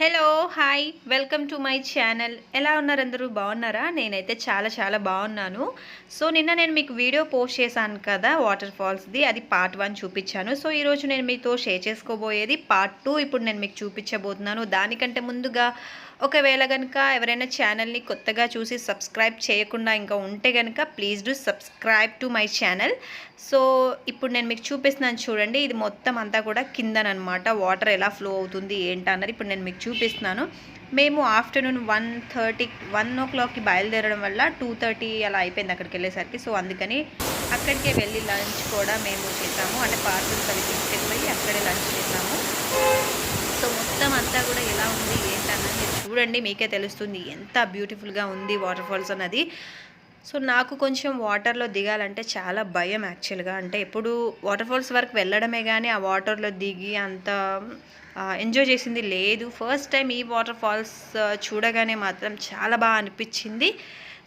Hello hi welcome to my channel. ఎలా ఉన్నారు అందరూ? బాగున్నారా? నేనైతే చాలా బాగున్నాను. సో నిన్న నేను మీకు వీడియో పోస్ట్ చేశాను కదా వాటర్ ఫాల్స్ది, అది పార్ట్ 1 చూపించాను. సో ఈరోజు నేను మీతో షేర్ చేసుకోబోయేది పార్ట్ 2 ఇప్పుడు నేను మీకు చూపించబోతున్నాను. దానికంటే ముందుగా ఒకవేళ కనుక ఎవరైనా ఛానల్ని కొత్తగా చూసి సబ్స్క్రైబ్ చేయకుండా ఇంకా ఉంటే కనుక please do subscribe to my channel. So ఇప్పుడు నేను మీకు చూపిస్తున్నాను చూడండి. ఇది మొత్తం అంతా కూడా కిందనమాట వాటర్ ఎలా ఫ్లో అవుతుంది ఏంటన్నది ఇప్పుడు నేను మీకు చూపిస్తున్నాను. మేము ఆఫ్టర్నూన్ 1 o'clockకి బయలుదేరడం వల్ల 2:30 అలా అయిపోయింది అక్కడికి వెళ్ళేసరికి. సో అందుకని అక్కడికే వెళ్ళి లంచ్ కూడా మేము చేసాము. అంటే పార్సల్స్ అవి తీసుకెళ్ళిపోయి అక్కడే లంచ్ చేసాము. సో మొత్తం అంతా కూడా ఎలా ఉంది ఏంటన్నది మీరు చూడండి, మీకే తెలుస్తుంది ఎంత బ్యూటిఫుల్గా ఉంది వాటర్ ఫాల్స్ అన్నది. సో నాకు కొంచెం వాటర్లో దిగాలంటే చాలా భయం యాక్చువల్గా. అంటే ఎప్పుడు వాటర్ ఫాల్స్ వరకు వెళ్ళడమే కానీ ఆ వాటర్లో దిగి అంత ఎంజాయ్ చేసింది లేదు. ఫస్ట్ టైం ఈ వాటర్ ఫాల్స్ చూడగానే మాత్రం చాలా బాగా అనిపించింది.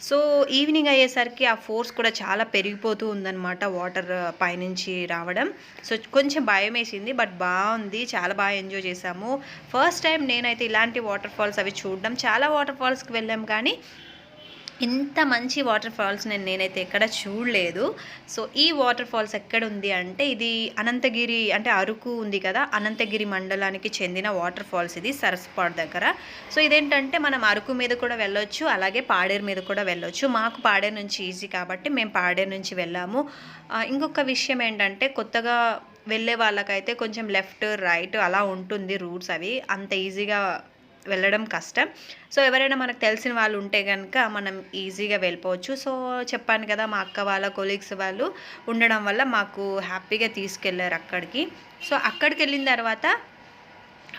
సో ఈవినింగ్ అయ్యేసరికి ఆ ఫోర్స్ కూడా చాలా పెరిగిపోతూ ఉందన్నమాట వాటర్ పైనుంచి రావడం. సో కొంచెం భయం వేసింది, బట్ బాగుంది, చాలా బాగా ఎంజాయ్ చేసాము. ఫస్ట్ టైం నేనైతే ఇలాంటి వాటర్ ఫాల్స్ అవి చూడడం. చాలా వాటర్ ఫాల్స్కి వెళ్ళాం కానీ ఇంత మంచి వాటర్ ఫాల్స్ నేనైతే ఎక్కడ చూడలేదు. సో ఈ వాటర్ ఫాల్స్ ఎక్కడ ఉంది అంటే ఇది అనంతగిరి, అంటే అరకు ఉంది కదా, అనంతగిరి మండలానికి చెందిన వాటర్ ఫాల్స్ ఇది సరస్పాడ్ దగ్గర. సో ఇదేంటంటే మనం అరకు మీద కూడా వెళ్ళొచ్చు, అలాగే పాడేరు మీద కూడా వెళ్ళొచ్చు. మాకు పాడేరు నుంచి ఈజీ కాబట్టి మేము పాడేరు నుంచి వెళ్ళాము. ఇంకొక విషయం ఏంటంటే కొత్తగా వెళ్ళే వాళ్ళకైతే కొంచెం లెఫ్ట్ రైట్ అలా ఉంటుంది రూట్స్, అవి అంత ఈజీగా వెళ్ళడం కష్టం. సో ఎవరైనా మనకు తెలిసిన వాళ్ళు ఉంటే కనుక మనం ఈజీగా వెళ్ళిపోవచ్చు. సో చెప్పాను కదా, మా అక్క వాళ్ళ కొలీగ్స్ వాళ్ళు ఉండడం వల్ల మాకు హ్యాపీగా తీసుకెళ్ళారు అక్కడికి. సో అక్కడికి వెళ్ళిన తర్వాత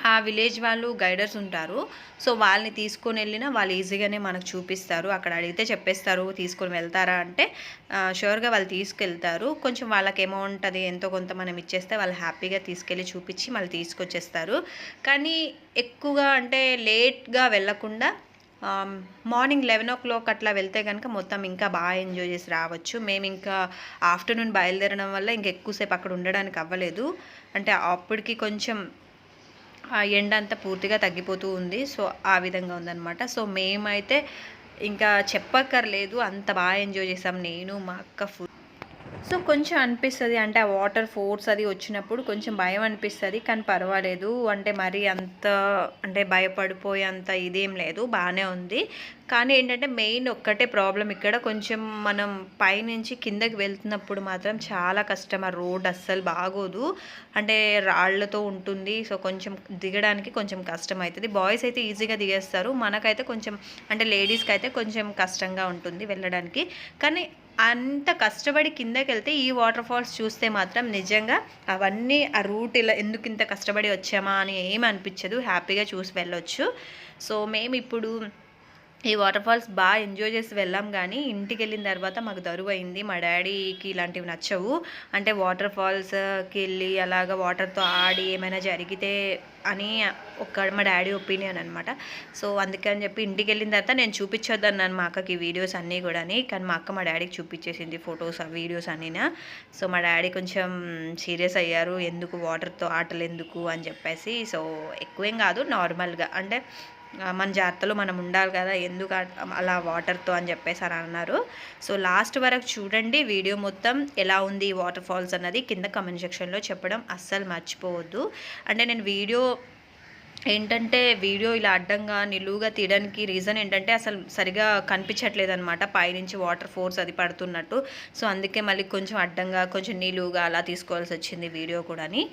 ఆ విలేజ్ వాళ్ళు గైడర్స్ ఉంటారు. సో వాళ్ళని తీసుకొని వెళ్ళినా వాళ్ళు ఈజీగానే మనకు చూపిస్తారు. అక్కడ అడిగితే చెప్పేస్తారు తీసుకొని వెళ్తారా అంటే షూర్గా వాళ్ళు తీసుకెళ్తారు. కొంచెం వాళ్ళకి అమౌంట్ అది ఎంతో కొంత మనం ఇచ్చేస్తే వాళ్ళు హ్యాపీగా తీసుకెళ్ళి చూపించి మళ్ళీ తీసుకొచ్చేస్తారు. కానీ ఎక్కువగా అంటే లేట్గా వెళ్ళకుండా మార్నింగ్ 11 o'clock అట్లా వెళ్తే కనుక మొత్తం ఇంకా బాగా ఎంజాయ్ చేసి రావచ్చు. మేము ఇంకా ఆఫ్టర్నూన్ బయలుదేరడం వల్ల ఇంకా ఎక్కువసేపు అక్కడ ఉండడానికి అవ్వలేదు. అంటే అప్పటికి కొంచెం ఆ ఎండ అంతా పూర్తిగా తగ్గిపోతూ ఉంది. సో ఆ విధంగా ఉందన్నమాట. సో మేమైతే ఇంకా చెప్పక్కర్లేదు, అంత బాగా ఎంజాయ్ చేసాం నేను మా అక్క ఫుల్. సో కొంచెం అనిపిస్తుంది, అంటే ఆ వాటర్ ఫోర్స్ అది వచ్చినప్పుడు కొంచెం భయం అనిపిస్తుంది, కానీ పర్వాలేదు. అంటే మరి అంత అంటే భయపడిపోయే అంత ఇదేం లేదు, బాగానే ఉంది. కానీ ఏంటంటే మెయిన్ ఒక్కటే ప్రాబ్లం ఇక్కడ, కొంచెం మనం పైనుంచి కిందకి వెళ్తున్నప్పుడు మాత్రం చాలా కష్టం. ఆ రోడ్ అస్సలు బాగోదు, అంటే రాళ్లతో ఉంటుంది. సో కొంచెం దిగడానికి కొంచెం కష్టం అవుతుంది. బాయ్స్ అయితే ఈజీగా దిగేస్తారు, మనకైతే కొంచెం అంటే లేడీస్కి అయితే కొంచెం కష్టంగా ఉంటుంది వెళ్ళడానికి. కానీ అంత కష్టపడి కిందకి వెళ్తే ఈ వాటర్ ఫాల్స్ చూస్తే మాత్రం నిజంగా అవన్నీ ఆ రూట్ ఇలా ఎందుకు ఇంత కష్టపడి వచ్చామా అని ఏమి అనిపించదు, హ్యాపీగా చూసి వెళ్ళొచ్చు. సో మేము ఇప్పుడు ఈ వాటర్ ఫాల్స్ బాగా ఎంజాయ్ చేసి వెళ్ళాం. కానీ ఇంటికి వెళ్ళిన తర్వాత మాకు దరువు అయింది. మా డాడీకి ఇలాంటివి నచ్చవు, అంటే వాటర్ ఫాల్స్కి వెళ్ళి అలాగ వాటర్తో ఆడి ఏమైనా జరిగితే అని మా డాడీ ఒపీనియన్ అనమాట. సో అందుకని చెప్పి ఇంటికి వెళ్ళిన తర్వాత నేను చూపించొద్దన్నాను మా అక్కకి వీడియోస్ అన్నీ కూడా. కానీ మా అక్క మా డాడీకి చూపించేసింది ఫొటోస్ వీడియోస్ అన్నీనా. సో మా డాడీ కొంచెం సీరియస్ అయ్యారు, ఎందుకు వాటర్తో ఆటలు ఎందుకు అని చెప్పేసి. సో ఎక్కువేం కాదు, నార్మల్గా అంటే మన జాగ్రత్తలో మనం ఉండాలి కదా, ఎందుకు అలా వాటర్తో అని చెప్పేసి అని అన్నారు. సో లాస్ట్ వరకు చూడండి వీడియో మొత్తం, ఎలా ఉంది వాటర్ ఫాల్స్ అన్నది కింద కమెంట్ సెక్షన్లో చెప్పడం అస్సలు మర్చిపోవద్దు. అంటే నేను వీడియో ఇలా అడ్డంగా నిలువుగా తీయడానికి రీజన్ ఏంటంటే అసలు సరిగా కనిపించట్లేదు అనమాట, పైనుంచి వాటర్ ఫోర్స్ అది పడుతున్నట్టు. సో అందుకే మళ్ళీ కొంచెం అడ్డంగా కొంచెం నిలువుగా అలా తీసుకోవాల్సి వచ్చింది వీడియో కూడాని.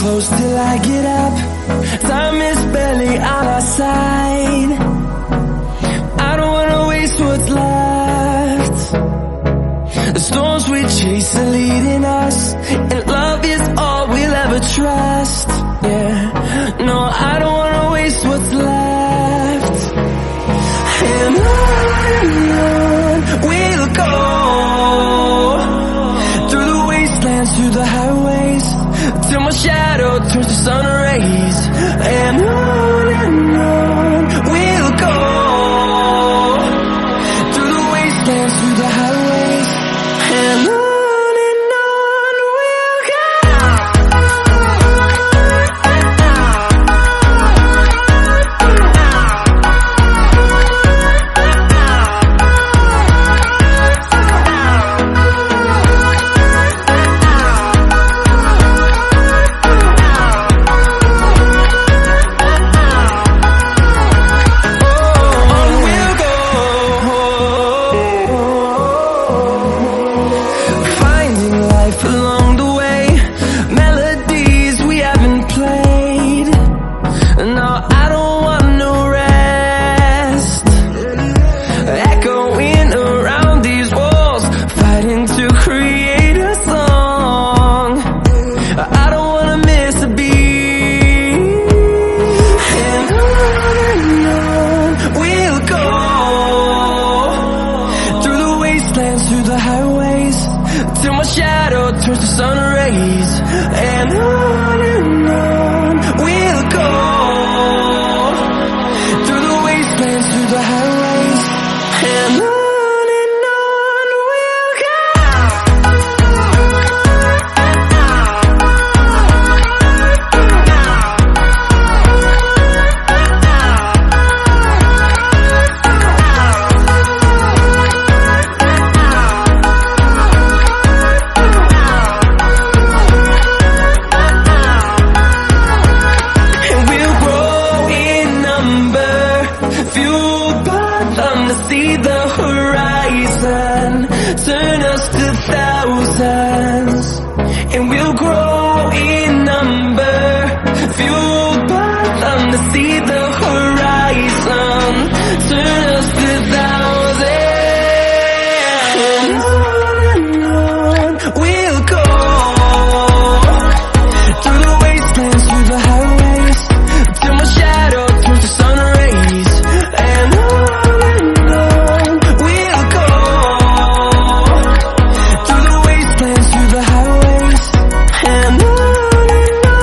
Close till I get up. Time is barely on our side. I don't wanna waste what's left. The storms we chase are leading us, and love is all we'll ever trust. Yeah, no, I don't wanna waste what's left. And on we'll go, through the wastelands, through the highways, till my shadow turns to sun rays. And on we'll go. till my shadow turns to sun rays. And on we'll go, through the wastelands, through the highways, and on we'll go. And we'll grow in number, fueled by them to see the horizon, turn us to thousands. And we'll grow in number, fueled by them to see the horizon, turn us to thousands. And on we'll go, through the wastelands, through the highways, till my shadow turns to sun rays. And on we'll go, through the wastelands, through the highways, and on we'll go.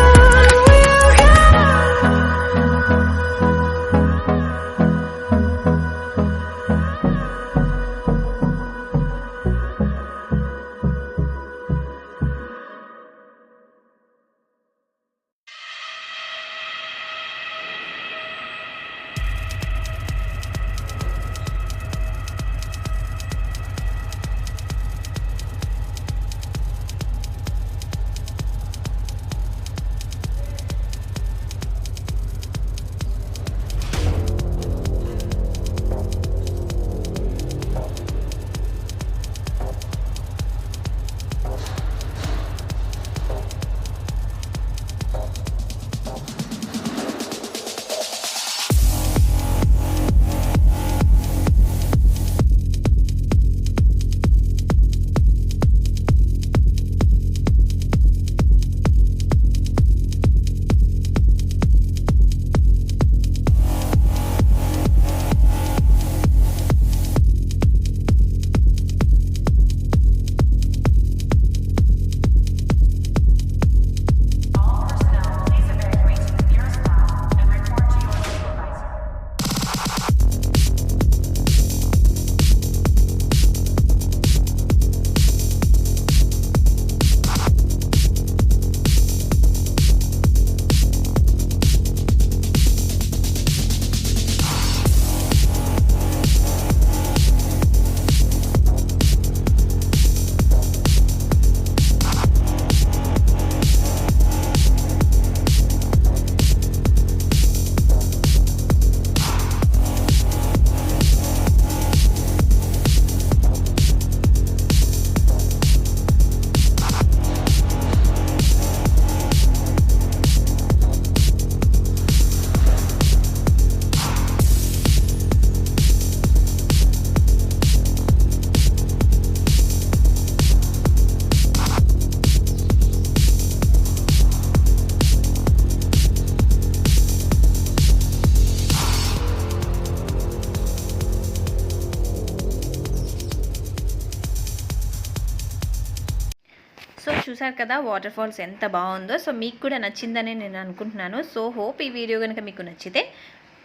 So చూసారు కదా water falls ఎంత బాగుందో. So మీకు కూడా నచ్చిందని నేను అనుకుంటున్నాను. So hope ఈ వీడియో కనుక మీకు నచ్చితే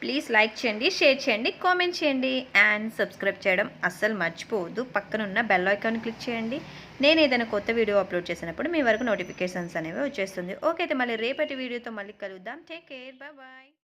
ప్లీజ్ లైక్ చేయండి, షేర్ చేయండి, కామెంట్ చేయండి అండ్ సబ్స్క్రైబ్ చేయడం అస్సలు మర్చిపోవద్దు. పక్కనున్న బెల్ ఐకాన్ క్లిక్ చేయండి. నేను ఏదైనా కొత్త వీడియో అప్లోడ్ చేసినప్పుడు మీ వరకు నోటిఫికేషన్స్ అనేవి వచ్చేస్తుంది. ఓకే, అయితే మళ్ళీ రేపటి వీడియోతో మళ్ళీ కలుద్దాం. Take care, bye bye.